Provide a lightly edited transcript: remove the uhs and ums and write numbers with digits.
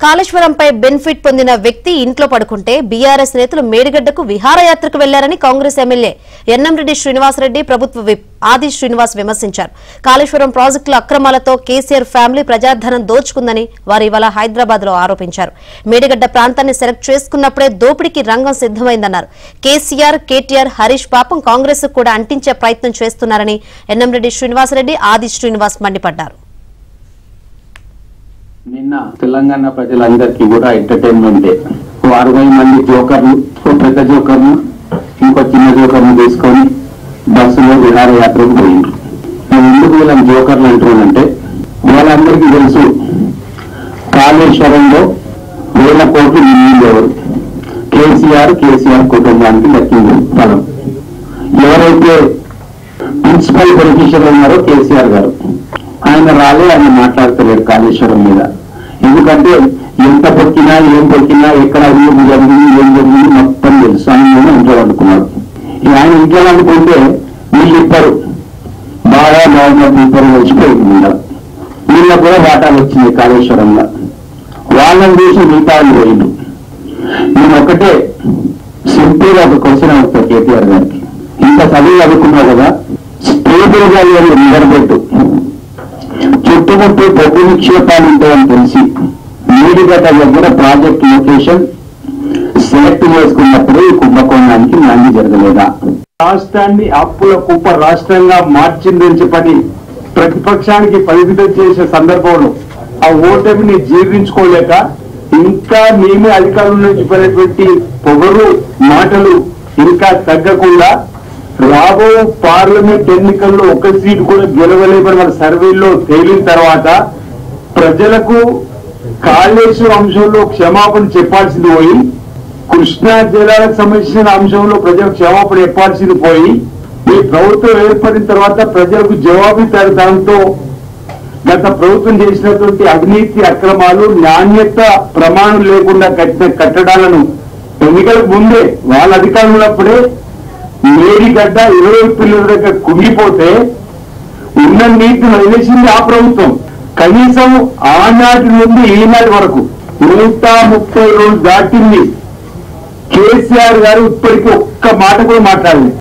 కాళేశ్వరంపై benefit పొందిన వ్యక్తి ఇంట్లో పడుకుంటే బీఆర్ఎస్ నేతలు మేడిగడ్డకు విహారయాత్రకు వెళ్లారని కాంగ్రెస్ ఎమ్మెల్యే ఎన్నంరెడ్డి శ్రీనివాసరెడ్డి ప్రభుత్వ విప్ ఆది శ్రీనివాస్ విమర్శించారు. కాళేశ్వరం ప్రాజెక్టుల అక్రమాలతో కేసీఆర్ ఫ్యామిలీ ప్రజాధనం దోచుకుందని వారు ఇవాళ హైదరాబాద్ లో ఆరోపించారు. మేడిగడ్డ ప్రాంతాన్ని సెలెక్ట్ చేసుకున్నప్పుడే దోపిడీకి రంగం సిద్దమైందన్నారు. కేసీఆర్, కేటీఆర్, హరీష్ పాపం కాంగ్రెస్ కూడా అంటించే ప్రయత్నం చేస్తున్నారని ఎన్నంరెడ్డి శ్రీనివాసరెడ్డి, ఆది శ్రీనివాస్ మండిపడ్డారు. నిన్న తెలంగాణ ప్రజలందరికీ కూడా ఎంటర్టైన్మెంట్ 60 మంది జోకర్లు, పెద్ద జోకర్ను ఇంకో చిన్న జోకర్ను తీసుకొని బస్సులో విహారయాత్రకు పోయింది. మేము ఎందుకు వీళ్ళని జోకర్లు అంటున్నానంటే వాళ్ళందరికీ తెలుసు కాళేశ్వరంలో 1000 కోట్లు నిండింది ఎవరు? కేసీఆర్ కుటుంబానికి దక్కింది ఫలం. ఎవరైతే ప్రిన్సిపల్ బెనిఫిషియర్ ఉన్నారో కేసీఆర్ గారు, ఆయన ఆయన మాట్లాడతలేరు కాళేశ్వరం మీద. ఎందుకంటే ఎంత పొక్కినా ఏం పొక్కినా ఎక్కడ ఏం జరిగింది మొత్తం తెలుసు. ఆయన ఇంట్లో అనుకున్నాడు. ఆయన ఇంట్లో అనుకుంటే వీళ్ళు ఇద్దరు బాగా గవర్నమెంట్ ఇద్దరు వచ్చిపోయింది. వీళ్ళకు కూడా వాటాలు వచ్చింది కాళేశ్వరంలో. వాళ్ళని చూసి మిగతా పోయిండు. నేను ఒకటే సింపుల్గా ఒక క్వశ్చన్ అవుతాను కేటీఆర్ గారికి. ఇంత చదువు చదువుకున్నావు కదా, స్టేబుల్ గా నిలబెట్టు. చుట్టుముట్టు బొగ్గు నిక్షేపాలు ఉంటాయని తెలిసి మేడిగడ్డ దగ్గర ప్రాజెక్ట్ లొకేషన్ సెలెక్ట్ చేసుకున్నప్పుడు ఈ కుంభకోణానికి న్యాయం జరగలేదా? రాష్ట్రాన్ని అప్పుల కుప్ప రాష్ట్రంగా మార్చిందని చెప్పని ప్రతిపక్షానికి పరిమితం చేసే సందర్భంలో ఆ ఓటమిని జీర్ణించుకోలేక ఇంకా మేమే అధికారంలో చెప్పినటువంటి పొగరు మాటలు ఇంకా తగ్గకుండా రాబో పార్లమెంట్ ఎన్నికల్లో ఒక సీటు కూడా గెలవలేమని మన సర్వేల్లో తేలిన తర్వాత ప్రజలకు కాళేశ్వరం అంశంలో క్షమాపణ చెప్పాల్సింది పోయి, కృష్ణా జలాలకు సంబంధించిన అంశంలో ప్రజలకు క్షమాపణ చెప్పాల్సింది పోయి, ఈ ప్రభుత్వం ఏర్పడిన తర్వాత ప్రజలకు జవాబుదారీతనంతో గత ప్రభుత్వం చేసినటువంటి అవినీతి అక్రమాలు, నాణ్యత ప్రమాణం లేకుండా కట్టిన కట్టడాలను ఎన్నికలకు ముందే వాళ్ళ అధికారంలో ఉన్నప్పుడే మేడిగడ్డ 20 పిల్లల దగ్గర కుంగిపోతే ఉన్న నీటిని వదిలేసింది ఆ ప్రభుత్వం. కనీసం ఆనాటి నుండి ఈనాటి వరకు 130 రోజులు దాటింది. కేసీఆర్ గారు ఇప్పటికీ ఒక్క మాట కూడా మాట్లాడలేదు.